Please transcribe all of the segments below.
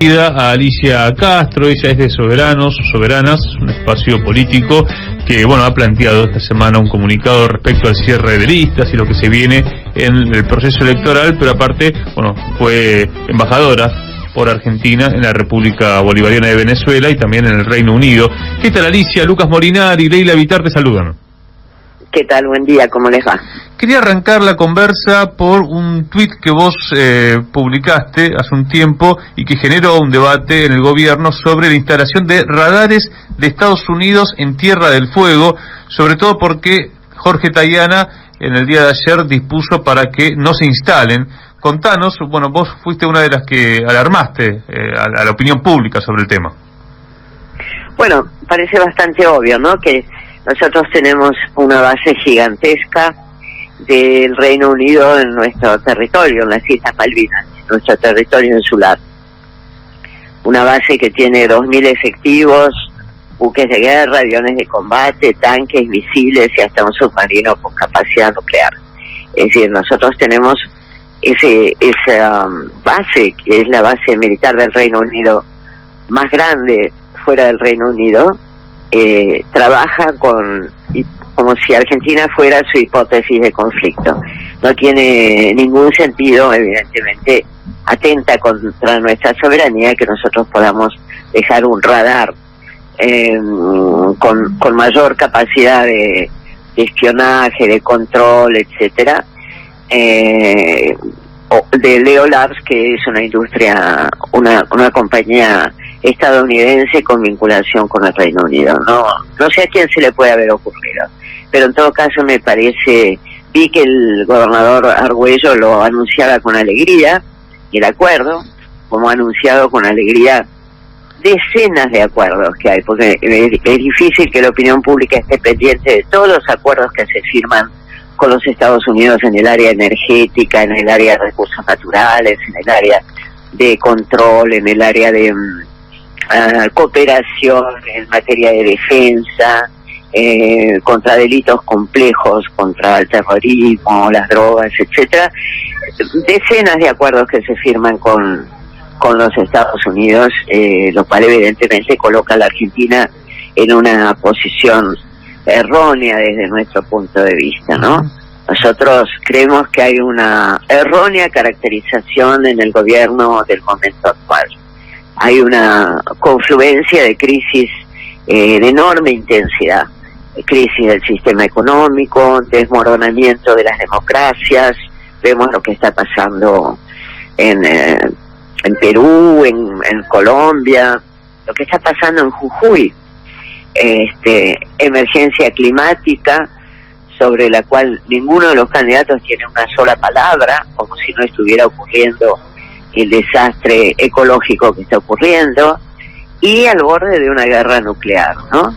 A Alicia Castro, ella es de Soberanos, Soberanas, un espacio político que, bueno, ha planteado esta semana un comunicado respecto al cierre de listas y lo que se viene en el proceso electoral, pero aparte, bueno, fue embajadora por Argentina en la República Bolivariana de Venezuela y también en el Reino Unido. ¿Qué tal, Alicia? Lucas Molinari y Leila Vitar te saludan. ¿Qué tal? Buen día, ¿cómo les va? Quería arrancar la conversa por un tuit que vos publicaste hace un tiempo y que generó un debate en el gobierno sobre la instalación de radares de Estados Unidos en Tierra del Fuego, sobre todo porque Jorge Tayana en el día de ayer dispuso para que no se instalen. Contanos, bueno, vos fuiste una de las que alarmaste a la opinión pública sobre el tema. Bueno, parece bastante obvio, ¿no?, que nosotros tenemos una base gigantesca del Reino Unido en nuestro territorio, en las Islas Malvinas, nuestro territorio insular. Una base que tiene 2.000 efectivos, buques de guerra, aviones de combate, tanques, misiles y hasta un submarino con capacidad nuclear. Es decir, nosotros tenemos esa base, que es la base militar del Reino Unido más grande fuera del Reino Unido. Trabaja como si Argentina fuera su hipótesis de conflicto. No tiene ningún sentido, evidentemente, atenta contra nuestra soberanía que nosotros podamos dejar un radar con mayor capacidad de espionaje, de control, etcétera, de Leo Labs, que es una industria, una compañía estadounidense con vinculación con el Reino Unido. No sé a quién se le puede haber ocurrido, pero en todo caso me parece, vi que el gobernador Argüello lo anunciaba con alegría, el acuerdo, como ha anunciado con alegría decenas de acuerdos que hay, porque es difícil que la opinión pública esté pendiente de todos los acuerdos que se firman con los Estados Unidos en el área energética, en el área de recursos naturales, en el área de control, en el área de cooperación en materia de defensa, contra delitos complejos, contra el terrorismo, las drogas, etcétera. Decenas de acuerdos que se firman con los Estados Unidos, lo cual evidentemente coloca a la Argentina en una posición errónea desde nuestro punto de vista, ¿no? Nosotros creemos que hay una errónea caracterización en el gobierno del momento actual. Hay una confluencia de crisis de enorme intensidad, crisis del sistema económico, desmoronamiento de las democracias. Vemos lo que está pasando en Perú, en Colombia, lo que está pasando en Jujuy, emergencia climática sobre la cual ninguno de los candidatos tiene una sola palabra, como si no estuviera ocurriendo el desastre ecológico que está ocurriendo, y al borde de una guerra nuclear, ¿no?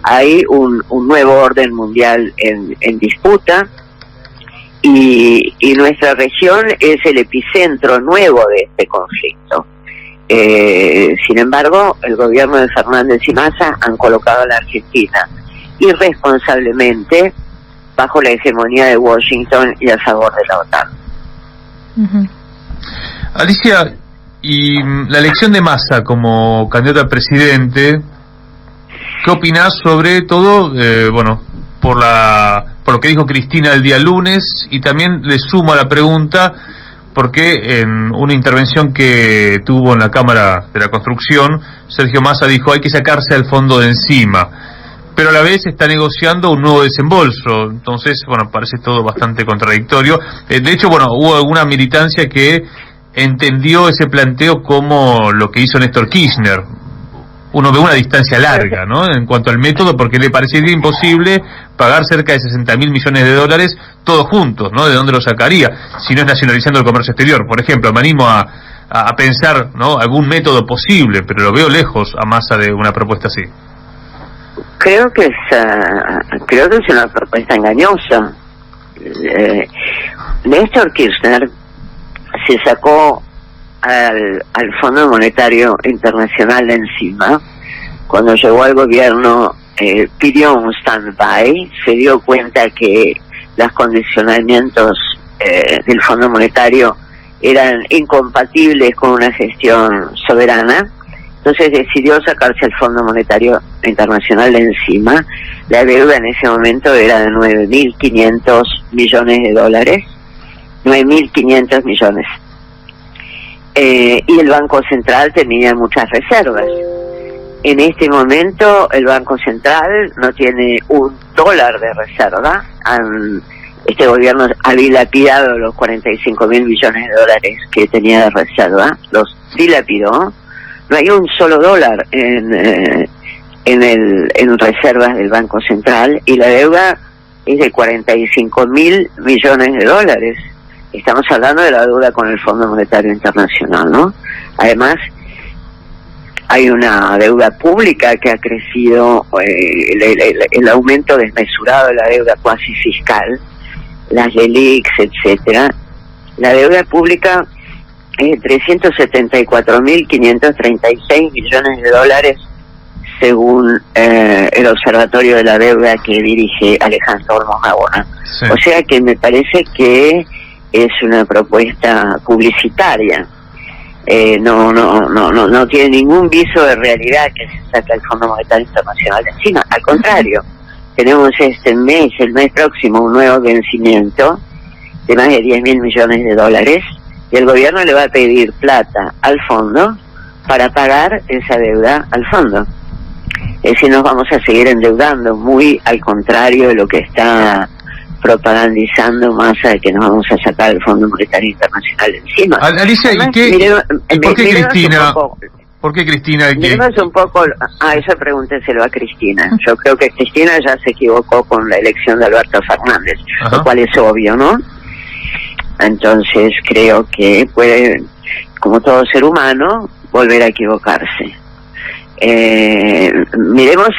Hay un nuevo orden mundial en disputa, y nuestra región es el epicentro nuevo de este conflicto. Sin embargo, el gobierno de Fernández y Massa han colocado a la Argentina irresponsablemente bajo la hegemonía de Washington y a favor de la OTAN. Uh-huh. Alicia, y la elección de Massa como candidato a presidente, ¿qué opinás sobre todo, por lo que dijo Cristina el día lunes? Y también le sumo a la pregunta, porque en una intervención que tuvo en la Cámara de la Construcción, Sergio Massa dijo hay que sacarse al fondo de encima, pero a la vez está negociando un nuevo desembolso. Entonces, parece todo bastante contradictorio. De hecho, hubo alguna militancia que entendió ese planteo como lo que hizo Néstor Kirchner. Uno ve una distancia larga, ¿no?, en cuanto al método, porque le parecería imposible pagar cerca de $60.000 millones todos juntos, ¿no? ¿De dónde lo sacaría? Si no es nacionalizando el comercio exterior, por ejemplo. Me animo a pensar, ¿no?, algún método posible, pero lo veo lejos a Massa de una propuesta así. Creo que es una propuesta engañosa. Néstor Kirchner se sacó al Fondo Monetario Internacional de encima. Cuando llegó al gobierno pidió un stand-by, se dio cuenta que los condicionamientos del Fondo Monetario eran incompatibles con una gestión soberana. Entonces decidió sacarse el Fondo Monetario Internacional de encima. La deuda en ese momento era de 9.500 millones de dólares. 9.500 millones. Y el Banco Central tenía muchas reservas. En este momento el Banco Central no tiene $1 de reserva. Este gobierno ha dilapidado los 45.000 millones de dólares que tenía de reserva. Los dilapidó. No hay un solo dólar en reservas del Banco Central, y la deuda es de 45.000 millones de dólares. Estamos hablando de la deuda con el Fondo Monetario Internacional, ¿no? Además, hay una deuda pública que ha crecido, el aumento desmesurado de la deuda cuasi fiscal, las LELIQs, etcétera. La deuda pública es de 374.536 millones de dólares, según el Observatorio de la Deuda que dirige Alejandro Olmos Gaona. Sí. O sea que me parece que es una propuesta publicitaria. No tiene ningún viso de realidad que se saque el Fondo Monetario Internacional de encima. Al contrario, tenemos el mes próximo, un nuevo vencimiento de más de 10.000 millones de dólares, y el gobierno le va a pedir plata al fondo para pagar esa deuda al fondo. Es decir, nos vamos a seguir endeudando, muy al contrario de lo que está propagandizando Massa, de que nos vamos a sacar el Fondo Monetario Internacional encima. Alicia, además, ¿por qué Cristina? ¿Por qué Cristina? Miremos un poco, eso pregúnteselo a Cristina. Yo creo que Cristina ya se equivocó con la elección de Alberto Fernández, lo cual es obvio, ¿no? Entonces creo que puede, como todo ser humano, volver a equivocarse. Miremos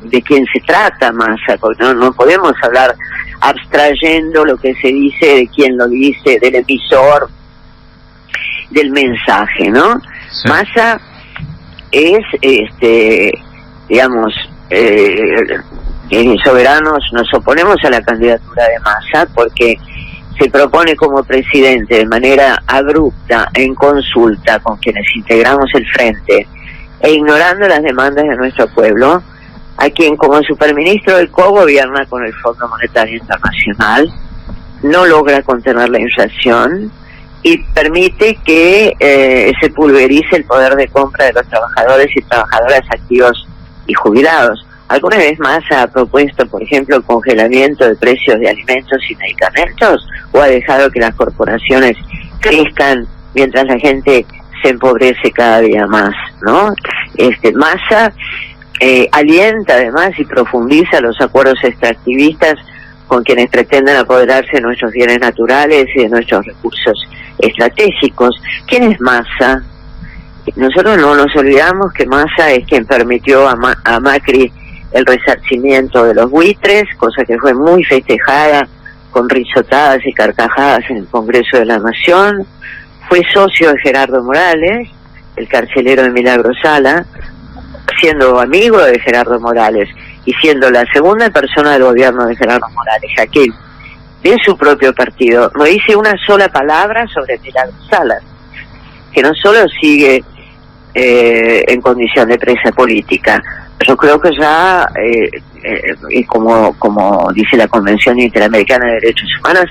de quién se trata Massa, porque no podemos hablar abstrayendo lo que se dice, de quién lo dice, del emisor del mensaje, ¿no? Sí. Massa es, soberanos nos oponemos a la candidatura de Massa porque se propone como presidente de manera abrupta, en consulta con quienes integramos el frente, e ignorando las demandas de nuestro pueblo, a quien como superministro él cogobierna con el Fondo Monetario Internacional, no logra contener la inflación y permite que se pulverice el poder de compra de los trabajadores y trabajadoras activos y jubilados. ¿Alguna vez más ha propuesto, por ejemplo, el congelamiento de precios de alimentos y medicamentos? ¿O ha dejado que las corporaciones crezcan mientras la gente se empobrece cada día más, ¿no? Massa alienta además y profundiza los acuerdos extractivistas con quienes pretenden apoderarse de nuestros bienes naturales y de nuestros recursos estratégicos. ¿Quién es Massa? Nosotros no nos olvidamos que Massa es quien permitió a Macri el resarcimiento de los buitres, cosa que fue muy festejada con risotadas y carcajadas en el Congreso de la Nación. Fue socio de Gerardo Morales, el carcelero de Milagro Sala, siendo amigo de Gerardo Morales y siendo la segunda persona del gobierno de Gerardo Morales, aquel de su propio partido. No dice una sola palabra sobre Milagro Sala, que no solo sigue en condición de presa política. Yo creo que ya, como dice la Convención Interamericana de Derechos Humanos,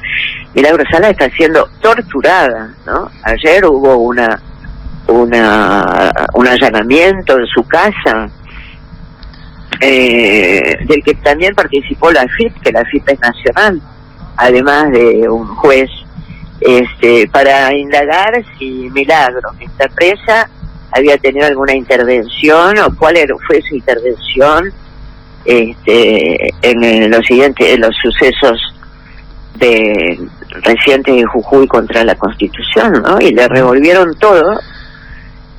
Milagro Sala está siendo torturada, ¿no? Ayer hubo un allanamiento en su casa, del que también participó la AFIP, que la AFIP es nacional, además de un juez, para indagar si Milagro, que está presa, había tenido alguna intervención o cuál fue su intervención en los sucesos recientes de Jujuy contra la Constitución, ¿no? Y le revolvieron todo,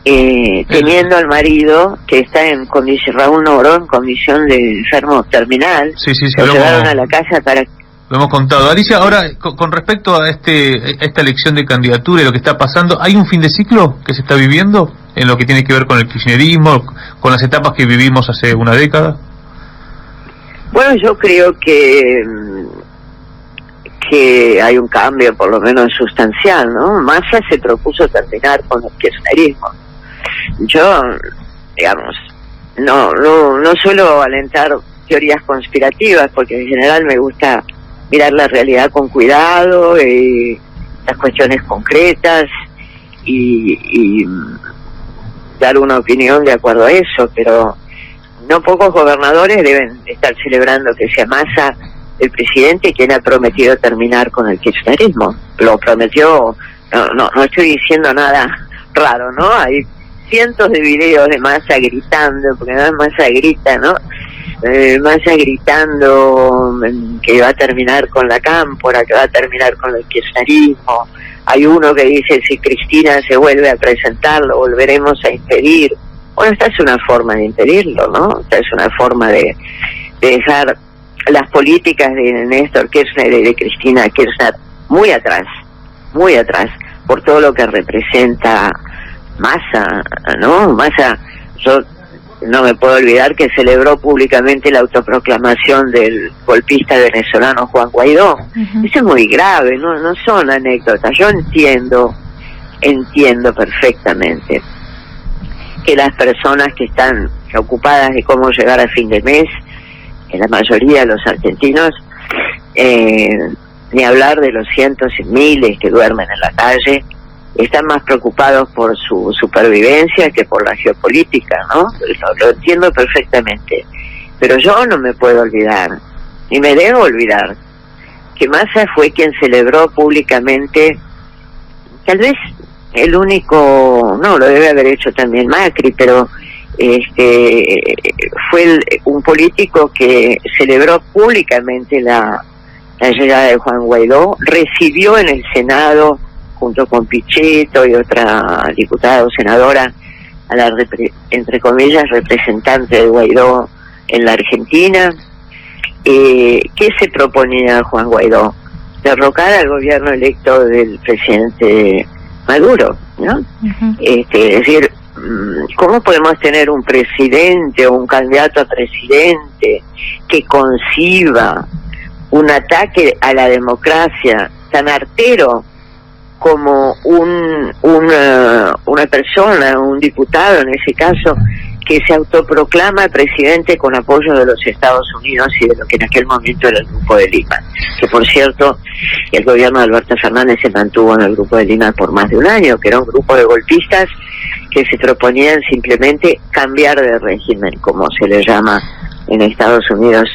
teniendo al marido que está en condición, Raúl Noro, en condición de enfermo terminal. Sí, lo llevaron a la casa para... Lo hemos contado. Alicia, ahora, con respecto a esta elección de candidatura y lo que está pasando, ¿hay un fin de ciclo que se está viviendo en lo que tiene que ver con el kirchnerismo, con las etapas que vivimos hace una década? Bueno, yo creo que que hay un cambio por lo menos sustancial, ¿no? Massa se propuso terminar con el kirchnerismo. Yo, digamos, no suelo alentar teorías conspirativas, porque en general me gusta mirar la realidad con cuidado, las cuestiones concretas y dar una opinión de acuerdo a eso, pero no pocos gobernadores deben estar celebrando que sea Massa el presidente quien ha prometido terminar con el kirchnerismo. Lo prometió, no estoy diciendo nada raro, ¿no? Hay cientos de videos de Massa gritando, porque además Massa grita, ¿no? Massa gritando que va a terminar con la cámpora, que va a terminar con el kirchnerismo. Hay uno que dice, si Cristina se vuelve a presentar, lo volveremos a impedir. Bueno, esta es una forma de impedirlo, ¿no? Esta es una forma de dejar las políticas de Néstor Kirchner y de Cristina Kirchner muy atrás, por todo lo que representa Massa, ¿no? Massa, yo no me puedo olvidar que celebró públicamente la autoproclamación del golpista venezolano Juan Guaidó. Uh-huh. Eso es muy grave, no son anécdotas. Yo entiendo perfectamente que las personas que están ocupadas de cómo llegar a fin de mes, en la mayoría de los argentinos, ni hablar de los cientos y miles que duermen en la calle, están más preocupados por su supervivencia que por la geopolítica, ¿no? Lo entiendo perfectamente. Pero yo no me puedo olvidar, ni me debo olvidar, que Massa fue quien celebró públicamente, tal vez el único, no, lo debe haber hecho también Macri, pero fue un político que celebró públicamente la llegada de Juan Guaidó, recibió en el Senado, junto con Pichetto y otra diputada o senadora, a la, entre comillas, representante de Guaidó en la Argentina. ¿Qué se proponía Juan Guaidó? Derrocar al gobierno electo del presidente Maduro, ¿no? Uh-huh. Es decir, ¿cómo podemos tener un presidente o un candidato a presidente que conciba un ataque a la democracia tan artero como una persona, un diputado en ese caso, que se autoproclama presidente con apoyo de los Estados Unidos y de lo que en aquel momento era el Grupo de Lima? Que por cierto, el gobierno de Alberto Fernández se mantuvo en el Grupo de Lima por más de un año, que era un grupo de golpistas que se proponían simplemente cambiar de régimen, como se le llama en Estados Unidos,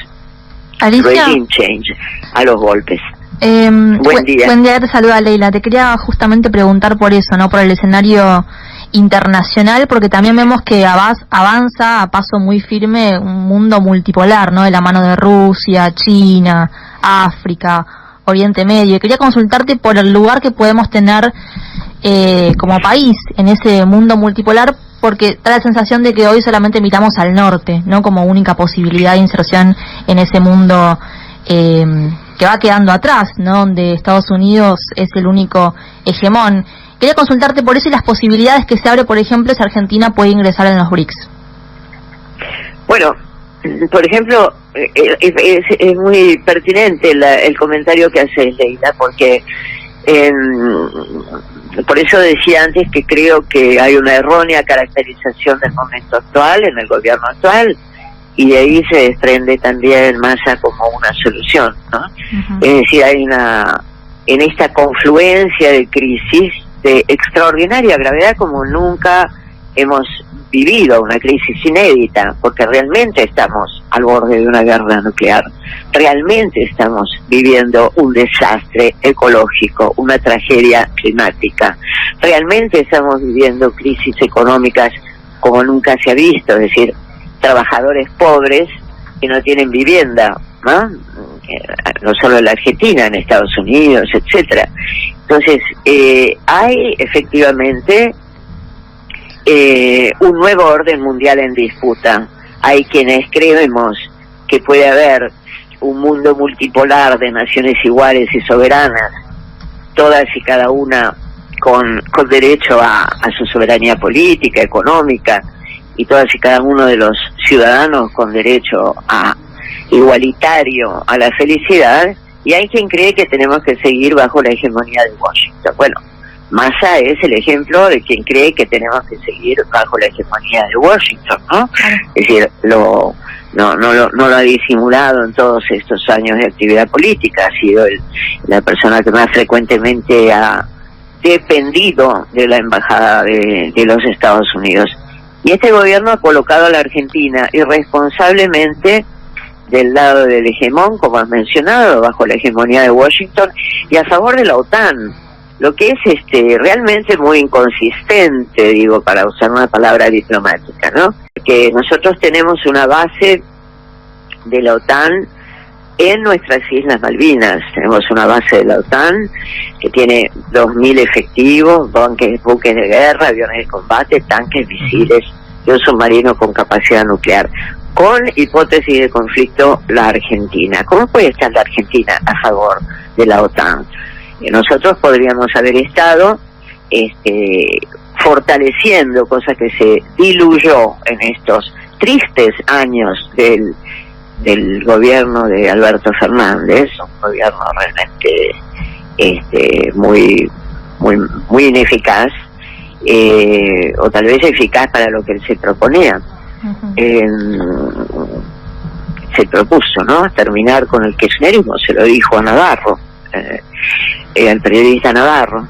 regime change, a los golpes. Buen día, te saluda Leila. Te quería justamente preguntar por eso, ¿no? Por el escenario internacional, porque también vemos que avanza a paso muy firme un mundo multipolar, ¿no? De la mano de Rusia, China, África, Oriente Medio. Y quería consultarte por el lugar que podemos tener como país en ese mundo multipolar, porque da la sensación de que hoy solamente miramos al norte, ¿no? Como única posibilidad de inserción en ese mundo que va quedando atrás, ¿no? Donde Estados Unidos es el único hegemón. Quería consultarte por eso y las posibilidades que se abre, por ejemplo, si Argentina puede ingresar en los BRICS. Bueno, por ejemplo, es muy pertinente el comentario que haces, Leila, porque por eso decía antes que creo que hay una errónea caracterización del momento actual, en el gobierno actual, y de ahí se desprende también Massa como una solución, ¿no? Uh-huh. Es decir, hay en esta confluencia de crisis de extraordinaria gravedad como nunca hemos vivido, una crisis inédita, porque realmente estamos al borde de una guerra nuclear, realmente estamos viviendo un desastre ecológico, una tragedia climática, realmente estamos viviendo crisis económicas como nunca se ha visto, es decir, trabajadores pobres que no tienen vivienda, ¿no? No solo en la Argentina, en Estados Unidos, etcétera. Entonces, hay efectivamente un nuevo orden mundial en disputa. Hay quienes creemos que puede haber un mundo multipolar de naciones iguales y soberanas, todas y cada una con derecho a su soberanía política, económica, y todas y cada uno de los ciudadanos con derecho a igualitario a la felicidad, y hay quien cree que tenemos que seguir bajo la hegemonía de Washington. Bueno, Massa es el ejemplo de quien cree que tenemos que seguir bajo la hegemonía de Washington, ¿no? Es decir, no lo ha disimulado en todos estos años de actividad política, ha sido la persona que más frecuentemente ha dependido de la embajada de los Estados Unidos. Y este gobierno ha colocado a la Argentina irresponsablemente del lado del hegemón, como has mencionado, bajo la hegemonía de Washington, y a favor de la OTAN, lo que es realmente muy inconsistente, digo, para usar una palabra diplomática, ¿no? Que nosotros tenemos una base de la OTAN en nuestras Islas Malvinas. Tenemos una base de la OTAN que tiene 2.000 efectivos, buques de guerra, aviones de combate, tanques, misiles y un submarino con capacidad nuclear. Con hipótesis de conflicto, la Argentina. ¿Cómo puede estar la Argentina a favor de la OTAN? Nosotros podríamos haber estado fortaleciendo, cosa que se diluyó en estos tristes años del gobierno de Alberto Fernández, un gobierno realmente muy ineficaz, o tal vez eficaz para lo que él se proponía. Se propuso, ¿no?, terminar con el kirchnerismo, se lo dijo a Navarro, al periodista Navarro.